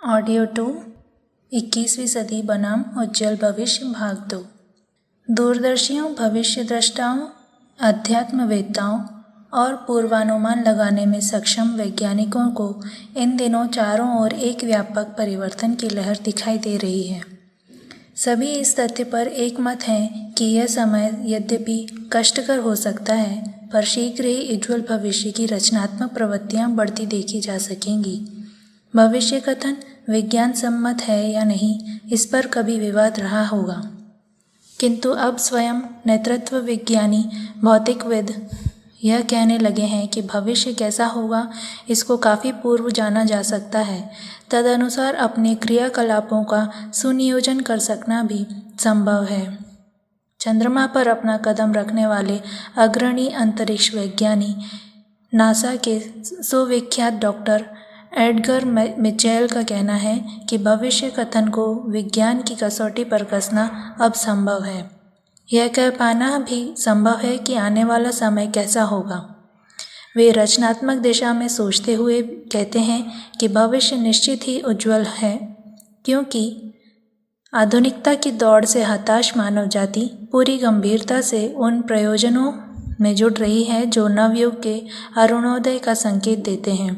Audio 2 21वीं सदी बनाम उज्जवल भविष्य भाग 2। दूरदर्शियों, भविष्य द्रष्टाओं, अध्यात्मवेत्ताओं और पूर्वानुमान लगाने में सक्षम वैज्ञानिकों को इन दिनों चारों ओर एक व्यापक परिवर्तन की लहर दिखाई दे रही है। सभी इस तथ्य पर एक मत हैं कि यह समय यद्यपि कष्टकर हो सकता है, पर शीघ्र ही उज्ज्वल भविष्य की रचनात्मक प्रवृत्तियां बढ़ती देखी जा सकेंगी। भविष्य कथन विज्ञान सम्मत है या नहीं, इस पर कभी विवाद रहा होगा, किंतु अब स्वयं नेतृत्व विज्ञानी भौतिकविद यह कहने लगे हैं कि भविष्य कैसा होगा इसको काफ़ी पूर्व जाना जा सकता है। तदनुसार अपने क्रियाकलापों का सुनियोजन कर सकना भी संभव है। चंद्रमा पर अपना कदम रखने वाले अग्रणी अंतरिक्ष वैज्ञानी नासा के सुविख्यात डॉक्टर एडगर मिचेल का कहना है कि भविष्य कथन को विज्ञान की कसौटी पर कसना अब संभव है। यह कह पाना भी संभव है कि आने वाला समय कैसा होगा। वे रचनात्मक दिशा में सोचते हुए कहते हैं कि भविष्य निश्चित ही उज्जवल है, क्योंकि आधुनिकता की दौड़ से हताश मानव जाति पूरी गंभीरता से उन प्रयोजनों में जुट रही है जो नवयुग के अरुणोदय का संकेत देते हैं।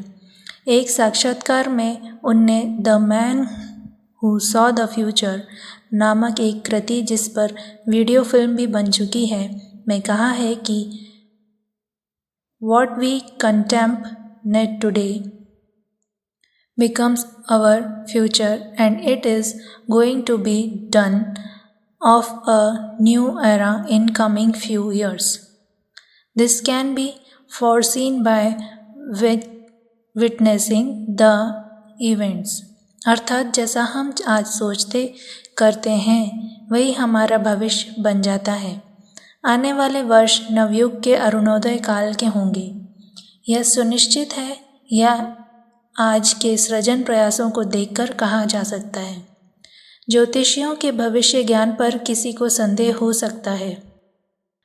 एक साक्षात्कार में उनने the man who saw the future नामक एक कृति, जिस पर वीडियो फिल्म भी बन चुकी है, में कहा है कि What we contemplate today becomes our future, and it is going to be done of a new era in coming few years. This can be foreseen by witnessing the events. अर्थात जैसा हम आज सोचते करते हैं वही हमारा भविष्य बन जाता है। आने वाले वर्ष नवयुग के अरुणोदय काल के होंगे, यह सुनिश्चित है, या आज के सृजन प्रयासों को देखकर कहा जा सकता है। ज्योतिषियों के भविष्य ज्ञान पर किसी को संदेह हो सकता है,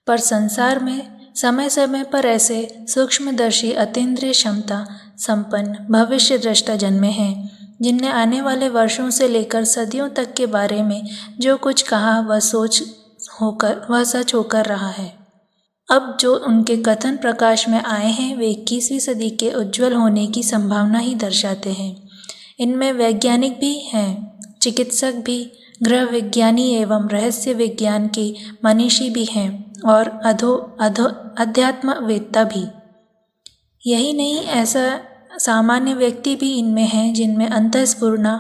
पर संसार में समय समय पर ऐसे सूक्ष्मदर्शी अतीन्द्रिय क्षमता संपन्न भविष्य दृष्टा जन्मे हैं, जिनने आने वाले वर्षों से लेकर सदियों तक के बारे में जो कुछ कहा वह सच होकर रहा है। अब जो उनके कथन प्रकाश में आए हैं वे 21वीं सदी के उज्जवल होने की संभावना ही दर्शाते हैं। इनमें वैज्ञानिक भी हैं, चिकित्सक भी, गृह विज्ञानी एवं रहस्य विज्ञान के मनीषी भी हैं और अध्यात्मवेत्ता भी। यही नहीं, ऐसा सामान्य व्यक्ति भी इनमें हैं जिनमें अंतःस्फुरना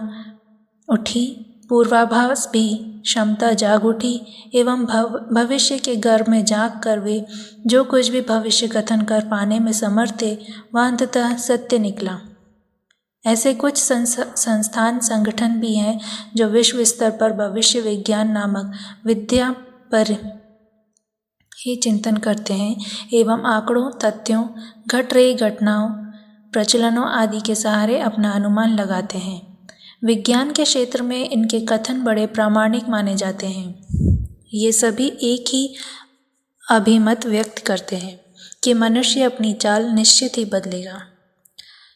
उठी, पूर्वाभास भी क्षमता जाग उठी एवं भविष्य के गर्भ में जाग कर वे जो कुछ भी भविष्य कथन कर पाने में समर्थ थे वह अंततः सत्य निकला। ऐसे कुछ संस्थान संगठन भी हैं जो विश्व स्तर पर भविष्य विज्ञान नामक विद्या पर ही चिंतन करते हैं एवं आंकड़ों, तथ्यों, घट रही घटनाओं, प्रचलनों आदि के सहारे अपना अनुमान लगाते हैं। विज्ञान के क्षेत्र में इनके कथन बड़े प्रामाणिक माने जाते हैं। ये सभी एक ही अभिमत व्यक्त करते हैं कि मनुष्य अपनी चाल निश्चित ही बदलेगा।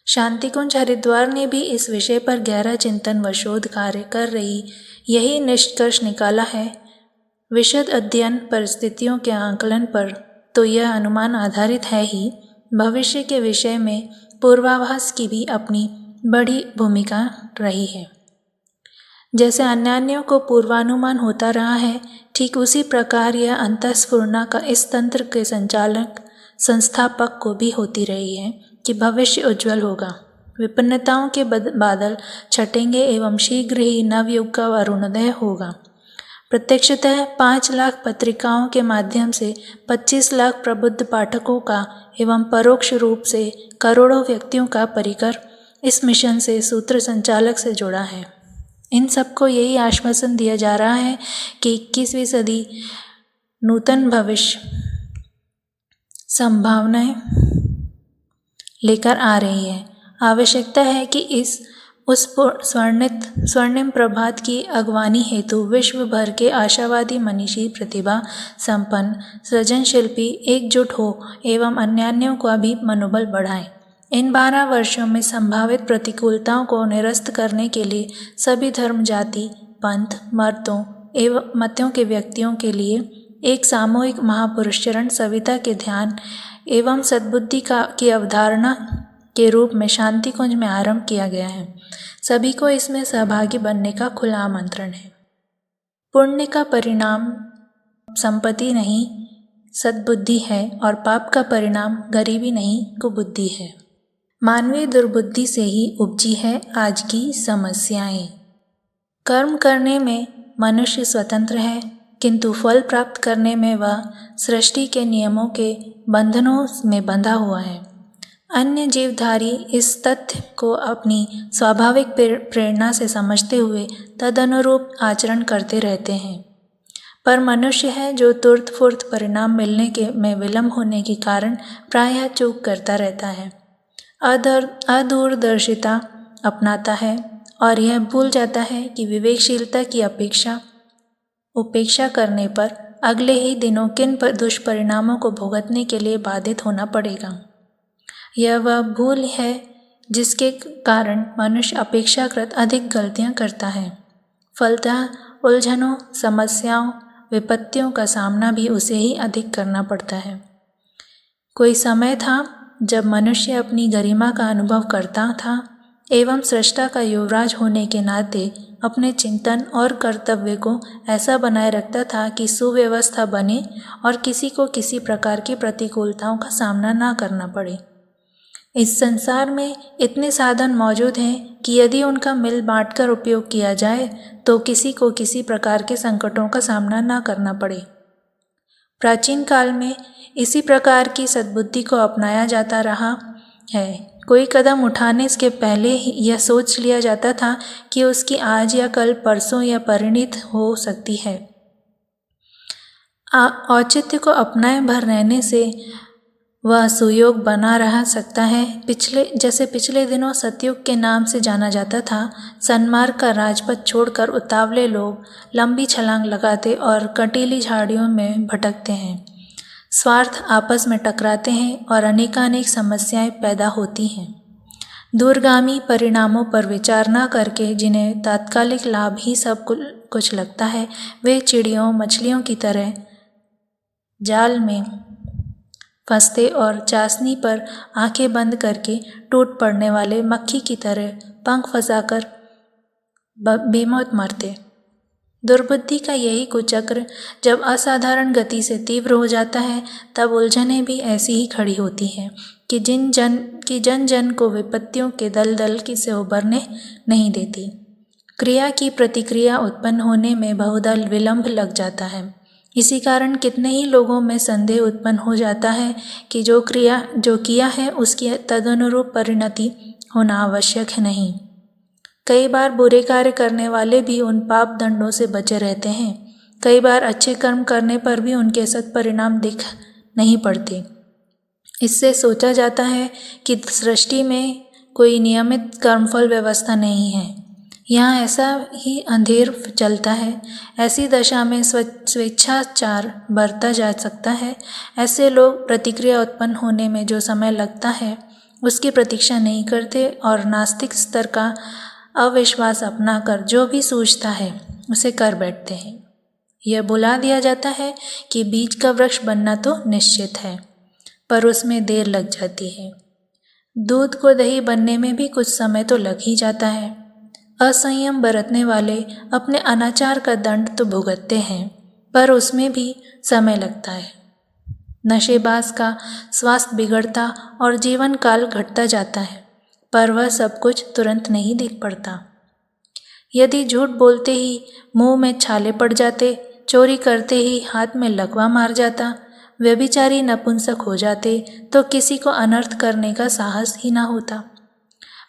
शांतिकुंज हरिद्वार ने भी इस विषय पर गहरा चिंतन व शोध कार्य कर रही यही निष्कर्ष निकाला है। विशद अध्ययन, परिस्थितियों के आकलन पर तो यह अनुमान आधारित है ही, भविष्य के विषय में पूर्वाभास की भी अपनी बड़ी भूमिका रही है। जैसे अन्यान्यों को पूर्वानुमान होता रहा है, ठीक उसी प्रकार यह अंतःस्फुरना का इस तंत्र के संस्थापक को भी होती रही है कि भविष्य उज्जवल होगा। विपन्नताओं के बादल छटेंगे एवं शीघ्र ही नवयुग का अरुणोदय होगा। प्रत्यक्षतः 5 लाख पत्रिकाओं के माध्यम से 25 लाख प्रबुद्ध पाठकों का एवं परोक्ष रूप से करोड़ों व्यक्तियों का परिकर इस मिशन से सूत्र संचालक से जुड़ा है। इन सबको यही आश्वासन दिया जा रहा है कि 21वीं सदी नूतन भविष्य संभावनाएं लेकर आ रही है। आवश्यकता है कि उस स्वर्णिम प्रभात की अगवानी हेतु विश्व भर के आशावादी मनीषी, प्रतिभा संपन्न सृजन शिल्पी एकजुट हो एवं अन्यान्यों का भी मनोबल बढ़ाएं। इन 12 वर्षों में संभावित प्रतिकूलताओं को निरस्त करने के लिए सभी धर्म, जाति, पंथ, मर्दों एवं मतों के व्यक्तियों के लिए एक सामूहिक महापुरुष चरण सविता के ध्यान एवं सद्बुद्धि की अवधारणा के रूप में शांति कुंज में आरंभ किया गया है। सभी को इसमें सहभागी बनने का खुला आमंत्रण है। पुण्य का परिणाम संपत्ति नहीं सद्बुद्धि है और पाप का परिणाम गरीबी नहीं कुबुद्धि है। मानवीय दुर्बुद्धि से ही उपजी है आज की समस्याएं। कर्म करने में मनुष्य स्वतंत्र है, किंतु फल प्राप्त करने में वह सृष्टि के नियमों के बंधनों में बंधा हुआ है। अन्य जीवधारी इस तथ्य को अपनी स्वाभाविक प्रेरणा से समझते हुए तदनुरूप आचरण करते रहते हैं, पर मनुष्य है जो तुरंत फुर्त परिणाम मिलने में विलंब होने के कारण प्रायः चूक करता रहता है, अदूरदर्शिता अपनाता है और यह भूल जाता है कि विवेकशीलता की उपेक्षा करने पर अगले ही दिनों किन दुष्परिणामों को भुगतने के लिए बाधित होना पड़ेगा। यह वह भूल है जिसके कारण मनुष्य अपेक्षाकृत अधिक गलतियां करता है। फलतः उलझनों, समस्याओं, विपत्तियों का सामना भी उसे ही अधिक करना पड़ता है। कोई समय था जब मनुष्य अपनी गरिमा का अनुभव करता था एवं सृष्टा का युवराज होने के नाते अपने चिंतन और कर्तव्य को ऐसा बनाए रखता था कि सुव्यवस्था बने और किसी को किसी प्रकार की प्रतिकूलताओं का सामना ना करना पड़े। इस संसार में इतने साधन मौजूद हैं कि यदि उनका मिल बांटकर उपयोग किया जाए तो किसी को किसी प्रकार के संकटों का सामना ना करना पड़े। प्राचीन काल में इसी प्रकार की सद्बुद्धि को अपनाया जाता रहा है। कोई कदम उठाने के पहले ही यह सोच लिया जाता था कि उसकी आज या कल, परसों या परिणित हो सकती है। औचित्य को अपनाए भर रहने से वह सुयोग बना रह सकता है। पिछले दिनों सतयुग के नाम से जाना जाता था। सन्मार्ग का राजपथ छोड़कर उतावले लोग लंबी छलांग लगाते और कंटीली झाड़ियों में भटकते हैं। स्वार्थ आपस में टकराते हैं और अनेकानेक समस्याएं पैदा होती हैं। दूरगामी परिणामों पर विचार न करके जिन्हें तात्कालिक लाभ ही सब कुछ लगता है, वे चिड़ियों मछलियों की तरह जाल में फंसते और चाशनी पर आंखें बंद करके टूट पड़ने वाले मक्खी की तरह पंख फंसाकर बेमौत मरते। दुर्बुद्धि का यही कुचक्र जब असाधारण गति से तीव्र हो जाता है, तब उलझनें भी ऐसी ही खड़ी होती हैं कि जन जन को विपत्तियों के दलदल से उबरने नहीं देती। क्रिया की प्रतिक्रिया उत्पन्न होने में बहुधा विलंब लग जाता है। इसी कारण कितने ही लोगों में संदेह उत्पन्न हो जाता है कि जो किया है उसकी तदनुरूप परिणति होना आवश्यक है नहीं। कई बार बुरे कार्य करने वाले भी उन पाप दंडों से बचे रहते हैं। कई बार अच्छे कर्म करने पर भी उनके सत्परिणाम दिख नहीं पड़ते। इससे सोचा जाता है कि सृष्टि में कोई नियमित कर्मफल व्यवस्था नहीं है। यहाँ ऐसा ही अंधेर चलता है। ऐसी दशा में स्वेच्छाचार बरता जा सकता है। ऐसे लोग प्रतिक्रिया उत्पन्न होने में जो समय लगता है उसकी प्रतीक्षा नहीं करते और नास्तिक स्तर का अविश्वास अपनाकर जो भी सूझता है उसे कर बैठते हैं। यह बुला दिया जाता है कि बीज का वृक्ष बनना तो निश्चित है, पर उसमें देर लग जाती है। दूध को दही बनने में भी कुछ समय तो लग ही जाता है। असंयम बरतने वाले अपने अनाचार का दंड तो भुगतते हैं, पर उसमें भी समय लगता है। नशेबाज का स्वास्थ्य बिगड़ता और जीवन काल घटता जाता है, पर वह सब कुछ तुरंत नहीं दिख पड़ता। यदि झूठ बोलते ही मुंह में छाले पड़ जाते, चोरी करते ही हाथ में लकवा मार जाता, व्यभिचारी नपुंसक हो जाते, तो किसी को अनर्थ करने का साहस ही ना होता।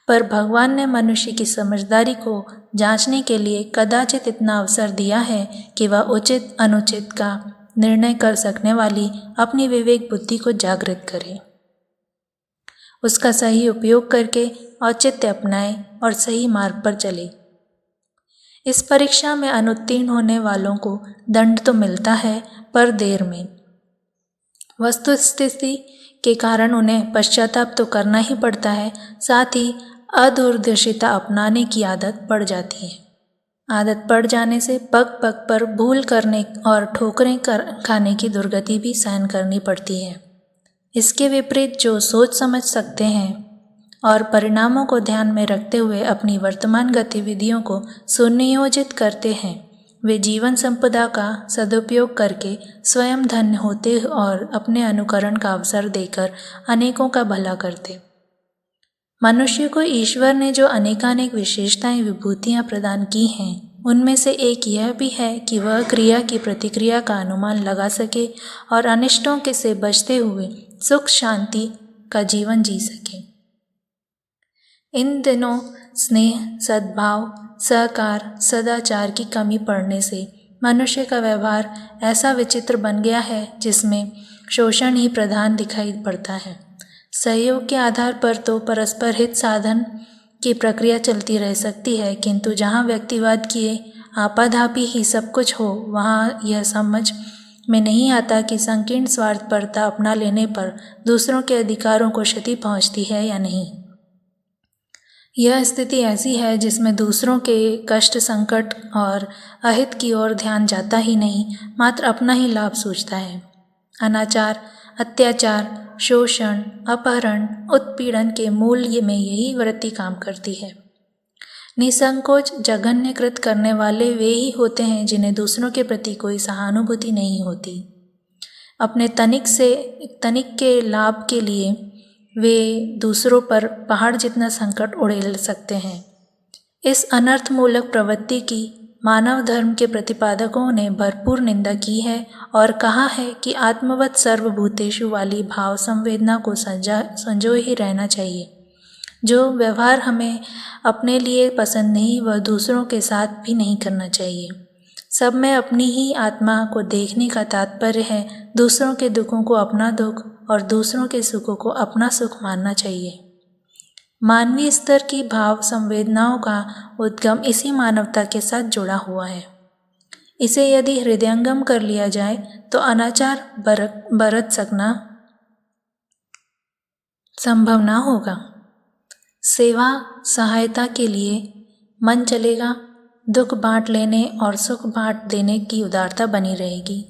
पर भगवान ने मनुष्य की समझदारी को जांचने के लिए कदाचित इतना अवसर दिया है कि वह उचित अनुचित का निर्णय कर सकने वाली अपनी विवेक बुद्धि को जागृत करे, उसका सही उपयोग करके औचित्य अपनाए और सही मार्ग पर चले। इस परीक्षा में अनुत्तीर्ण होने वालों को दंड तो मिलता है, पर देर में। वस्तुस्थिति के कारण उन्हें पश्चाताप तो करना ही पड़ता है, साथ ही अदूरदर्शिता अपनाने की आदत पड़ जाती है। आदत पड़ जाने से पग पग पर भूल करने और ठोकरें खाने की दुर्गति भी सहन करनी पड़ती है। इसके विपरीत जो सोच समझ सकते हैं और परिणामों को ध्यान में रखते हुए अपनी वर्तमान गतिविधियों को सुनियोजित करते हैं, वे जीवन संपदा का सदुपयोग करके स्वयं धन्य होते और अपने अनुकरण का अवसर देकर अनेकों का भला करते। मनुष्य को ईश्वर ने जो अनेकानेक विशेषताएं विभूतियां प्रदान की हैं, उनमें से एक यह भी है कि वह क्रिया की प्रतिक्रिया का अनुमान लगा सके और अनिष्टों के से बचते हुए सुख शांति का जीवन जी सके। इन दिनों स्नेह, सद्भाव, सहकार, सदाचार की कमी पड़ने से मनुष्य का व्यवहार ऐसा विचित्र बन गया है जिसमें शोषण ही प्रधान दिखाई पड़ता है। सहयोग के आधार पर तो परस्पर हित साधन की प्रक्रिया चलती रह सकती है, किंतु जहाँ व्यक्तिवाद की आपाधापी ही सब कुछ हो, वहाँ यह समझ में नहीं आता कि संकीर्ण स्वार्थपरता अपना लेने पर दूसरों के अधिकारों को क्षति पहुँचती है या नहीं। यह स्थिति ऐसी है जिसमें दूसरों के कष्ट, संकट और अहित की ओर ध्यान जाता ही नहीं, मात्र अपना ही लाभ सूझता है। अनाचार, अत्याचार, शोषण, अपहरण, उत्पीड़न के मूल में यही वृत्ति काम करती है। निसंकोच जघन्यकृत करने वाले वे ही होते हैं जिन्हें दूसरों के प्रति कोई सहानुभूति नहीं होती। अपने तनिक के लाभ के लिए वे दूसरों पर पहाड़ जितना संकट उड़ेल सकते हैं। इस अनर्थमूलक प्रवृत्ति की मानव धर्म के प्रतिपादकों ने भरपूर निंदा की है और कहा है कि आत्मवत् सर्वभूतेषु वाली भाव संवेदना को संजोए ही रहना चाहिए। जो व्यवहार हमें अपने लिए पसंद नहीं, वह दूसरों के साथ भी नहीं करना चाहिए। सब में अपनी ही आत्मा को देखने का तात्पर्य है दूसरों के दुखों को अपना दुख और दूसरों के सुखों को अपना सुख मानना चाहिए। मानवीय स्तर की भाव संवेदनाओं का उद्गम इसी मानवता के साथ जुड़ा हुआ है। इसे यदि हृदयंगम कर लिया जाए तो अनाचार बरत सकना संभव ना होगा। सेवा सहायता के लिए मन चलेगा, दुख बांट लेने और सुख बांट देने की उदारता बनी रहेगी।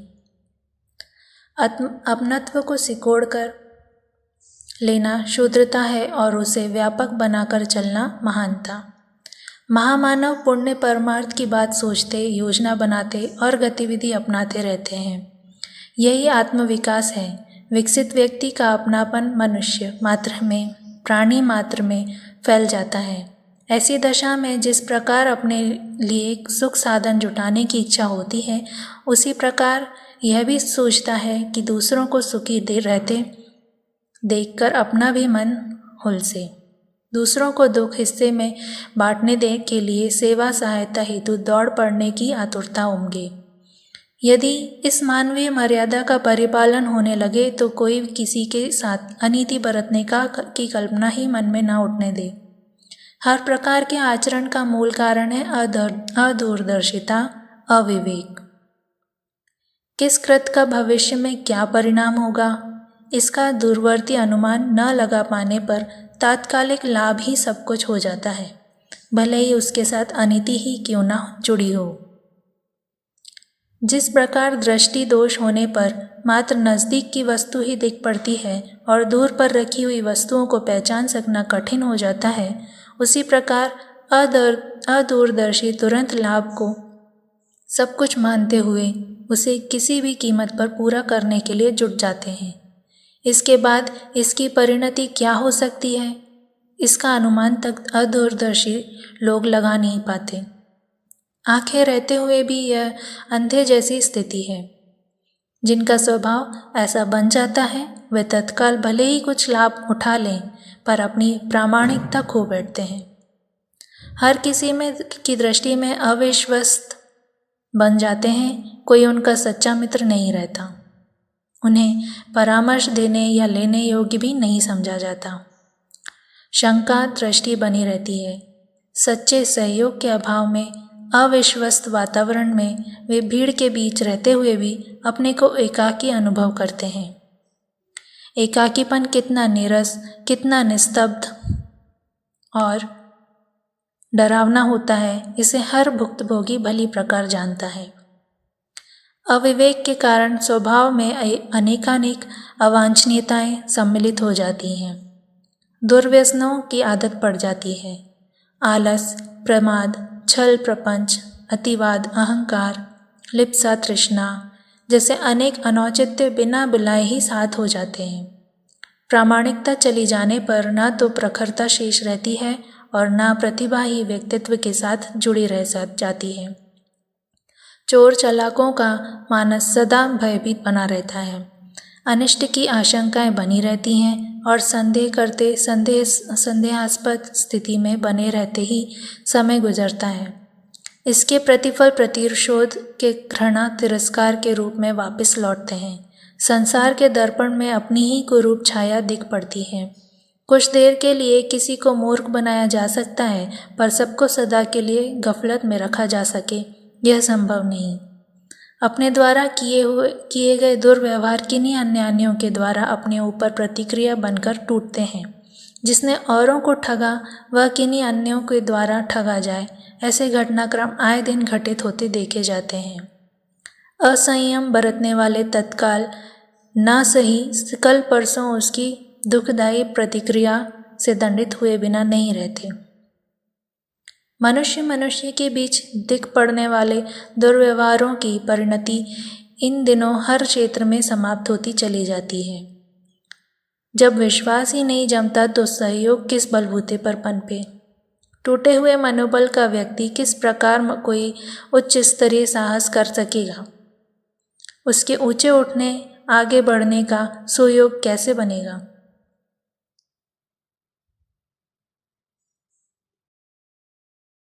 अपनत्व को सिकोड़कर लेना शूद्रता है और उसे व्यापक बनाकर चलना महानता। महामानव पुण्य परमार्थ की बात सोचते, योजना बनाते और गतिविधि अपनाते रहते हैं। यही आत्मविकास है। विकसित व्यक्ति का अपनापन मनुष्य मात्र में, प्राणी मात्र में फैल जाता है। ऐसी दशा में जिस प्रकार अपने लिए सुख साधन जुटाने की इच्छा होती है, उसी प्रकार यह भी सोचता है कि दूसरों को सुखी रहते देखकर अपना भी मन हुलसे। दूसरों को दुख हिस्से में बांटने दे के लिए सेवा सहायता हेतु दौड़ पड़ने की आतुरता उमगे। यदि इस मानवीय मर्यादा का परिपालन होने लगे तो कोई किसी के साथ अनीति बरतने की कल्पना ही मन में ना उठने दे। हर प्रकार के आचरण का मूल कारण है अदूरदर्शिता, अविवेक। किस कृत्य का भविष्य में क्या परिणाम होगा, इसका दूरवर्ती अनुमान न लगा पाने पर तात्कालिक लाभ ही सब कुछ हो जाता है, भले ही उसके साथ अनीति ही क्यों न जुड़ी हो। जिस प्रकार दृष्टि दोष होने पर मात्र नज़दीक की वस्तु ही दिख पड़ती है और दूर पर रखी हुई वस्तुओं को पहचान सकना कठिन हो जाता है, उसी प्रकार अदूरदर्शी तुरंत लाभ को सब कुछ मानते हुए उसे किसी भी कीमत पर पूरा करने के लिए जुट जाते हैं। इसके बाद इसकी परिणति क्या हो सकती है, इसका अनुमान तक अदूरदर्शी लोग लगा नहीं पाते। आंखें रहते हुए भी यह अंधे जैसी स्थिति है। जिनका स्वभाव ऐसा बन जाता है, वे तत्काल भले ही कुछ लाभ उठा लें, पर अपनी प्रामाणिकता खो बैठते हैं। हर किसी में की दृष्टि में अविश्वस्त बन जाते हैं। कोई उनका सच्चा मित्र नहीं रहता। उन्हें परामर्श देने या लेने योग्य भी नहीं समझा जाता। शंका दृष्टि बनी रहती है। सच्चे सहयोग के अभाव में, अविश्वस्त वातावरण में वे भीड़ के बीच रहते हुए भी अपने को एकाकी अनुभव करते हैं। एकाकीपन कितना नीरस, कितना निस्तब्ध और डरावना होता है, इसे हर भुक्तभोगी भली प्रकार जानता है। अविवेक के कारण स्वभाव में अनेकानेक अवांछनीयताएं सम्मिलित हो जाती हैं। दुर्व्यसनों की आदत पड़ जाती है। आलस, प्रमाद, छल प्रपंच, अतिवाद, अहंकार, लिप्सा, तृष्णा जैसे अनेक अनौचित्य बिना बुलाए ही साथ हो जाते हैं। प्रामाणिकता चली जाने पर न तो प्रखरता शेष रहती है और न प्रतिभा ही व्यक्तित्व के साथ जुड़ी रह जाती है। चोर चालाकों का मानस सदा भयभीत बना रहता है। अनिष्ट की आशंकाएं बनी रहती हैं और संदेह करते संदेहास्पद स्थिति में बने रहते ही समय गुजरता है। इसके प्रतिफल प्रतिशोध के घृणा तिरस्कार के रूप में वापस लौटते हैं। संसार के दर्पण में अपनी ही कुरूप छाया दिख पड़ती है। कुछ देर के लिए किसी को मूर्ख बनाया जा सकता है, पर सबको सदा के लिए गफलत में रखा जा सके, यह संभव नहीं। अपने द्वारा किए गए दुर्व्यवहार किन्हीं अन्यान्यों के द्वारा अपने ऊपर प्रतिक्रिया बनकर टूटते हैं। जिसने औरों को ठगा वह किन्हीं अन्यों के द्वारा ठगा जाए, ऐसे घटनाक्रम आए दिन घटित होते देखे जाते हैं। असंयम बरतने वाले तत्काल ना सही कल परसों उसकी दुखदायी प्रतिक्रिया से दंडित हुए बिना नहीं रहते। मनुष्य के बीच दिख पड़ने वाले दुर्व्यवहारों की परिणति इन दिनों हर क्षेत्र में समाप्त होती चली जाती है। जब विश्वास ही नहीं जमता तो सहयोग किस बलबूते पर पनपे। टूटे हुए मनोबल का व्यक्ति किस प्रकार कोई उच्च स्तरीय साहस कर सकेगा? उसके ऊंचे उठने आगे बढ़ने का सुयोग कैसे बनेगा?